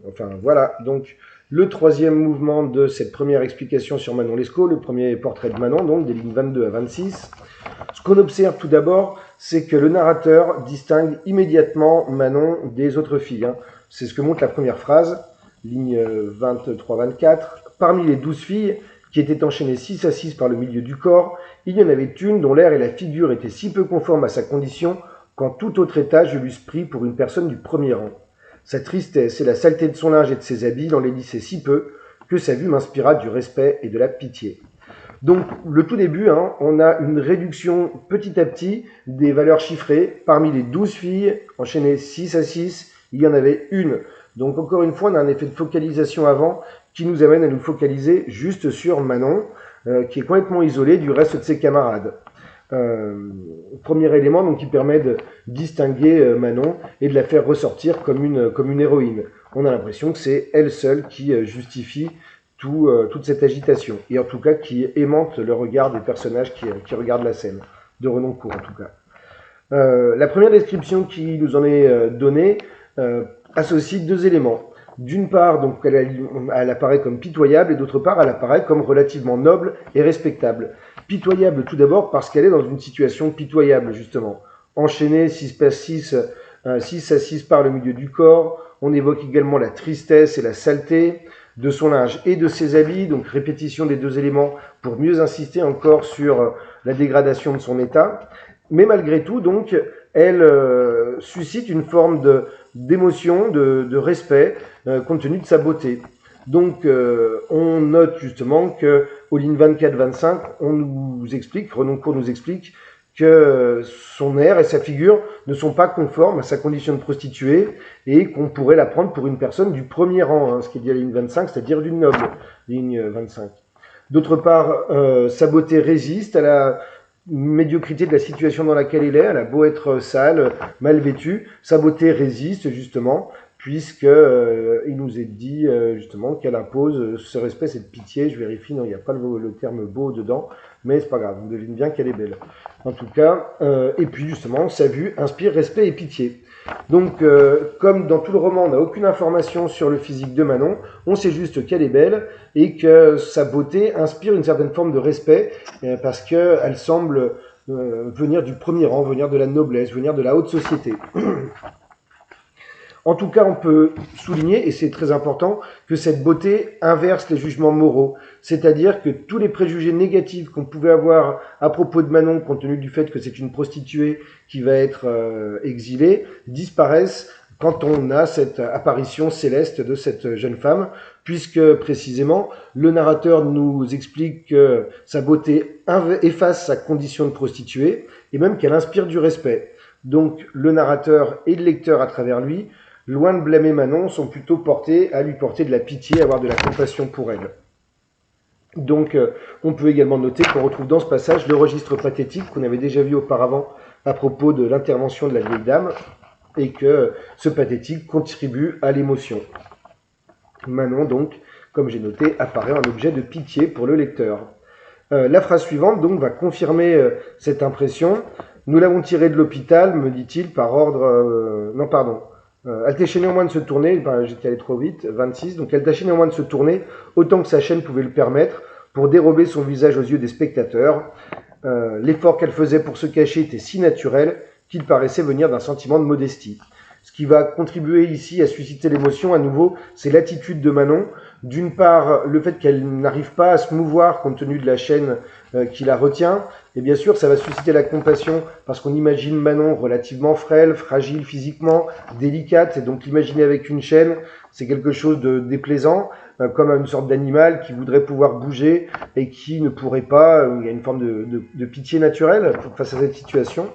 Enfin voilà, donc le troisième mouvement de cette première explication sur Manon Lescaut, le premier portrait de Manon, donc des lignes 22 à 26. Ce qu'on observe tout d'abord, c'est que le narrateur distingue immédiatement Manon des autres filles. C'est ce que montre la première phrase, ligne 23-24. Parmi les 12 filles, qui étaient enchaînées 6 à 6 par le milieu du corps, il y en avait une dont l'air et la figure étaient si peu conformes à sa condition qu'en tout autre état je l'eusse pris pour une personne du premier rang. Sa tristesse et la saleté de son linge et de ses habits l'enlaidisaient si peu que sa vue m'inspira du respect et de la pitié. Donc, le tout début, on a une réduction petit à petit des valeurs chiffrées. Parmi les 12 filles, enchaînées 6 à 6, il y en avait une. Donc, encore une fois, on a un effet de focalisation avant qui nous amène à nous focaliser juste sur Manon, qui est complètement isolée du reste de ses camarades. Premier élément donc, qui permet de distinguer Manon et de la faire ressortir comme une héroïne. On a l'impression que c'est elle seule qui justifie toute cette agitation, et en tout cas qui aimante le regard des personnages qui regardent la scène, de Renoncourt en tout cas. La première description qui nous en est donnée associe deux éléments. D'une part, donc, elle apparaît comme pitoyable, et d'autre part, elle apparaît comme relativement noble et respectable. Pitoyable tout d'abord parce qu'elle est dans une situation pitoyable, justement. Enchaînée 6 à 6, 6 à 6 par le milieu du corps, on évoque également la tristesse et la saleté de son linge et de ses habits, donc répétition des deux éléments pour mieux insister encore sur la dégradation de son état. Mais malgré tout, donc, elle suscite une forme d'émotion, de respect, compte tenu de sa beauté. Donc, on note justement que aux lignes 24-25, on nous explique, Renoncourt nous explique que son air et sa figure ne sont pas conformes à sa condition de prostituée et qu'on pourrait la prendre pour une personne du premier rang, ce qui est dit à la ligne 25, c'est-à-dire d'une noble, ligne 25. D'autre part, sa beauté résiste à la médiocrité de la situation dans laquelle elle a beau être sale, mal vêtue, sa beauté résiste justement, puisque il nous est dit justement qu'elle impose ce respect, cette pitié. Je vérifie, non, il n'y a pas le terme beau dedans, mais c'est pas grave, on devine bien qu'elle est belle. En tout cas, et puis justement, sa vue inspire respect et pitié. Donc, comme dans tout le roman, on n'a aucune information sur le physique de Manon, on sait juste qu'elle est belle et que sa beauté inspire une certaine forme de respect parce qu'elle semble venir du premier rang, venir de la noblesse, venir de la haute société. En tout cas, on peut souligner, et c'est très important, que cette beauté inverse les jugements moraux. C'est-à-dire que tous les préjugés négatifs qu'on pouvait avoir à propos de Manon, compte tenu du fait que c'est une prostituée qui va être exilée, disparaissent quand on a cette apparition céleste de cette jeune femme, puisque précisément, le narrateur nous explique que sa beauté efface sa condition de prostituée, et même qu'elle inspire du respect. Donc, le narrateur et le lecteur à travers lui, loin de blâmer Manon, sont plutôt portés à lui porter de la pitié, à avoir de la compassion pour elle. Donc, on peut également noter qu'on retrouve dans ce passage le registre pathétique qu'on avait déjà vu auparavant à propos de l'intervention de la vieille dame, et que ce pathétique contribue à l'émotion. Manon, donc, comme j'ai noté, apparaît en objet de pitié pour le lecteur. La phrase suivante, donc, va confirmer cette impression. Nous l'avons tirée de l'hôpital, me dit-il, par ordre... non, pardon. Elle tâchait néanmoins de se tourner, j'étais allé trop vite, 26, donc elle tâchait néanmoins de se tourner, autant que sa chaîne pouvait le permettre, pour dérober son visage aux yeux des spectateurs. L'effort qu'elle faisait pour se cacher était si naturel qu'il paraissait venir d'un sentiment de modestie. Ce qui va contribuer ici à susciter l'émotion, à nouveau, c'est l'attitude de Manon. D'une part, le fait qu'elle n'arrive pas à se mouvoir compte tenu de la chaîne qui la retient, et bien sûr, ça va susciter la compassion parce qu'on imagine Manon relativement frêle, fragile physiquement, délicate, et donc l'imaginer avec une chaîne, c'est quelque chose de déplaisant, comme une sorte d'animal qui voudrait pouvoir bouger et qui ne pourrait pas. Il y a une forme de pitié naturelle face à cette situation.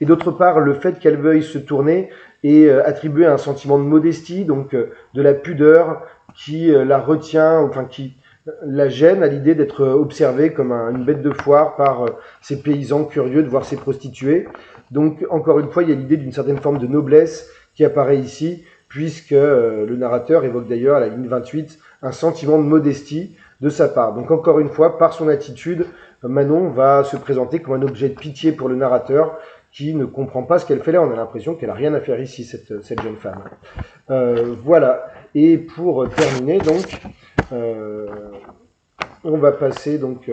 Et d'autre part, le fait qu'elle veuille se tourner est attribué à un sentiment de modestie, donc de la pudeur qui la retient, enfin qui la gêne à l'idée d'être observée comme une bête de foire par ces paysans curieux de voir ces prostituées. Donc, encore une fois, il y a l'idée d'une certaine forme de noblesse qui apparaît ici, puisque le narrateur évoque d'ailleurs à la ligne 28 un sentiment de modestie de sa part. Donc, encore une fois, par son attitude, Manon va se présenter comme un objet de pitié pour le narrateur, qui ne comprend pas ce qu'elle fait là. On a l'impression qu'elle n'a rien à faire ici, cette jeune femme. Voilà. Et pour terminer, donc, on va passer donc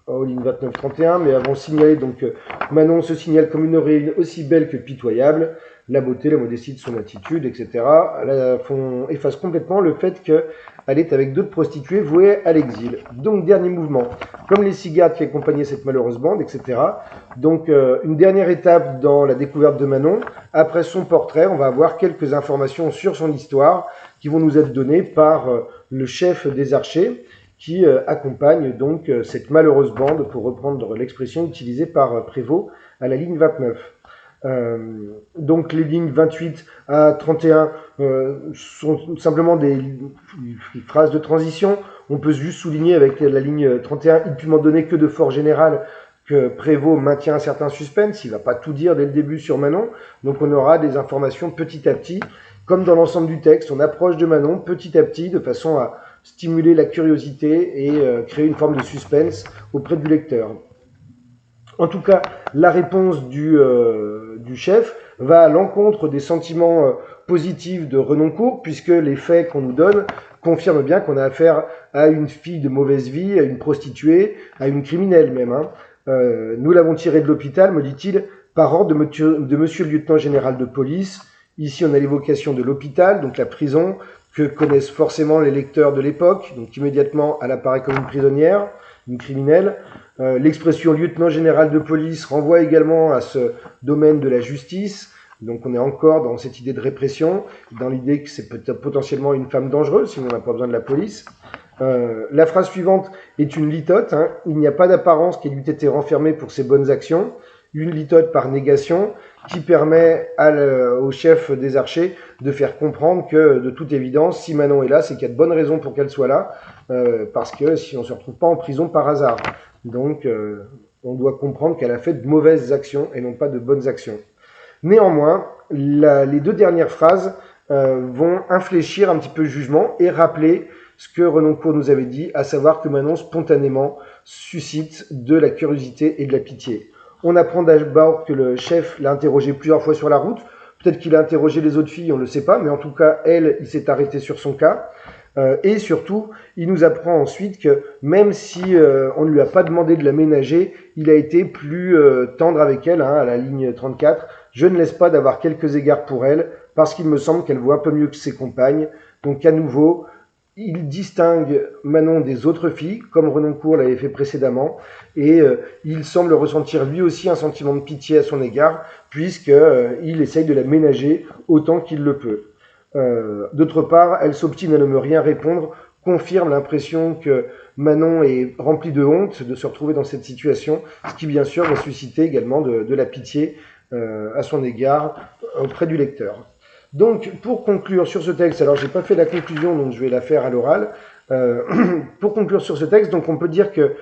aux lignes 29-31, mais avant signaler donc Manon se signale comme une héroïne aussi belle que pitoyable. La beauté, la modestie de son attitude, etc. efface complètement le fait qu'elle est avec d'autres prostituées vouées à l'exil. Donc, dernier mouvement. Comme les cigares qui accompagnaient cette malheureuse bande, etc. Donc, une dernière étape dans la découverte de Manon. Après son portrait, on va avoir quelques informations sur son histoire qui vont nous être données par le chef des archers qui accompagne donc cette malheureuse bande, pour reprendre l'expression utilisée par Prévost à la ligne 29. Donc les lignes 28 à 31 sont simplement des phrases de transition. On peut juste souligner avec la ligne 31, il ne peut m'en donner que de fort général, que Prévost maintient un certain suspense, il ne va pas tout dire dès le début sur Manon, donc on aura des informations petit à petit, comme dans l'ensemble du texte, on approche de Manon petit à petit, de façon à stimuler la curiosité et créer une forme de suspense auprès du lecteur. En tout cas, la réponse du chef va à l'encontre des sentiments positifs de Renoncourt, puisque les faits qu'on nous donne confirment bien qu'on a affaire à une fille de mauvaise vie, à une prostituée, à une criminelle même. Nous l'avons tirée de l'hôpital, me dit-il, par ordre de monsieur le lieutenant général de police. Ici, on a l'évocation de l'hôpital, donc la prison, que connaissent forcément les lecteurs de l'époque. Donc immédiatement, elle apparaît comme une prisonnière, une criminelle. L'expression lieutenant général de police renvoie également à ce domaine de la justice. Donc on est encore dans cette idée de répression, dans l'idée que c'est peut-être potentiellement une femme dangereuse, sinon on n'a pas besoin de la police. La phrase suivante est une litote. Il n'y a pas d'apparence qu'elle eût été renfermée pour ses bonnes actions. Une litote par négation qui permet au chef des archers de faire comprendre que, de toute évidence, si Manon est là, c'est qu'il y a de bonnes raisons pour qu'elle soit là, parce que si on ne se retrouve pas en prison par hasard. Donc, on doit comprendre qu'elle a fait de mauvaises actions et non pas de bonnes actions. Néanmoins, les deux dernières phrases vont infléchir un petit peu le jugement et rappeler ce que Renoncourt nous avait dit, à savoir que Manon, spontanément, suscite de la curiosité et de la pitié. On apprend d'abord que le chef l'a interrogé plusieurs fois sur la route. Peut-être qu'il a interrogé les autres filles, on ne le sait pas, mais en tout cas, elle, il s'est arrêté sur son cas. Et surtout, il nous apprend ensuite que même si on ne lui a pas demandé de la ménager, il a été plus tendre avec elle, à la ligne 34. Je ne laisse pas d'avoir quelques égards pour elle, parce qu'il me semble qu'elle voit un peu mieux que ses compagnes. Donc à nouveau, il distingue Manon des autres filles, comme Renoncourt l'avait fait précédemment, et il semble ressentir lui aussi un sentiment de pitié à son égard, puisqu'il essaye de la ménager autant qu'il le peut. D'autre part, elle s'obstine à ne me rien répondre, confirme l'impression que Manon est remplie de honte de se retrouver dans cette situation, ce qui bien sûr va susciter également de la pitié à son égard auprès du lecteur. Donc, pour conclure sur ce texte, alors j'ai pas fait la conclusion, donc je vais la faire à l'oral. Pour conclure sur ce texte, donc on peut dire que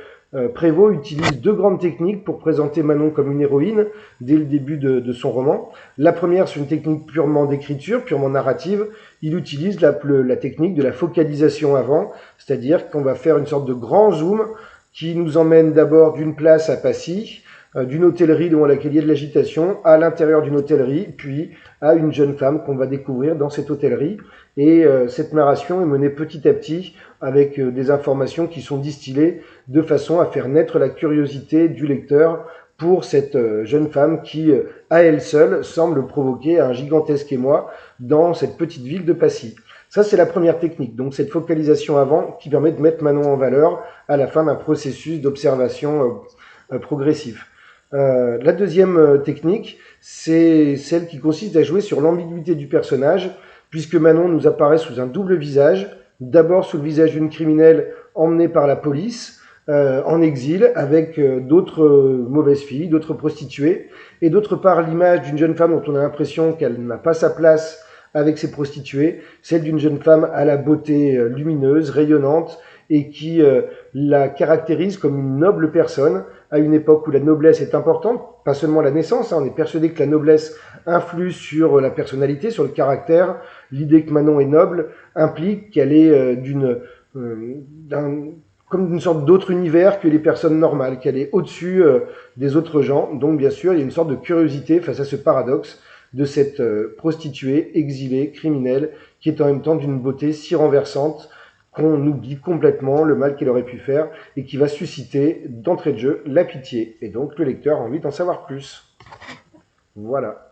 Prévost utilise deux grandes techniques pour présenter Manon comme une héroïne dès le début de son roman. La première, c'est une technique purement d'écriture, purement narrative. Il utilise la technique de la focalisation avant, c'est-à-dire qu'on va faire une sorte de grand zoom qui nous emmène d'abord d'une place à Passy, d'une hôtellerie devant laquelle il y a de l'agitation, à l'intérieur d'une hôtellerie, puis à une jeune femme qu'on va découvrir dans cette hôtellerie. Et cette narration est menée petit à petit avec des informations qui sont distillées de façon à faire naître la curiosité du lecteur pour cette jeune femme qui, à elle seule, semble provoquer un gigantesque émoi dans cette petite ville de Passy. Ça, c'est la première technique, donc cette focalisation avant qui permet de mettre Manon en valeur à la fin d'un processus d'observation progressif. La deuxième technique, c'est celle qui consiste à jouer sur l'ambiguïté du personnage, puisque Manon nous apparaît sous un double visage, d'abord sous le visage d'une criminelle emmenée par la police, en exil, avec d'autres mauvaises filles, d'autres prostituées, et d'autre part l'image d'une jeune femme dont on a l'impression qu'elle n'a pas sa place avec ses prostituées, celle d'une jeune femme à la beauté lumineuse, rayonnante, et qui la caractérise comme une noble personne, à une époque où la noblesse est importante, pas seulement la naissance, on est persuadé que la noblesse influe sur la personnalité, sur le caractère. L'idée que Manon est noble implique qu'elle est comme une sorte d'autre univers que les personnes normales, qu'elle est au-dessus des autres gens. Donc bien sûr, il y a une sorte de curiosité face à ce paradoxe de cette prostituée, exilée, criminelle, qui est en même temps d'une beauté si renversante qu'on oublie complètement le mal qu'elle aurait pu faire et qui va susciter d'entrée de jeu la pitié. Et donc le lecteur a envie d'en savoir plus. Voilà.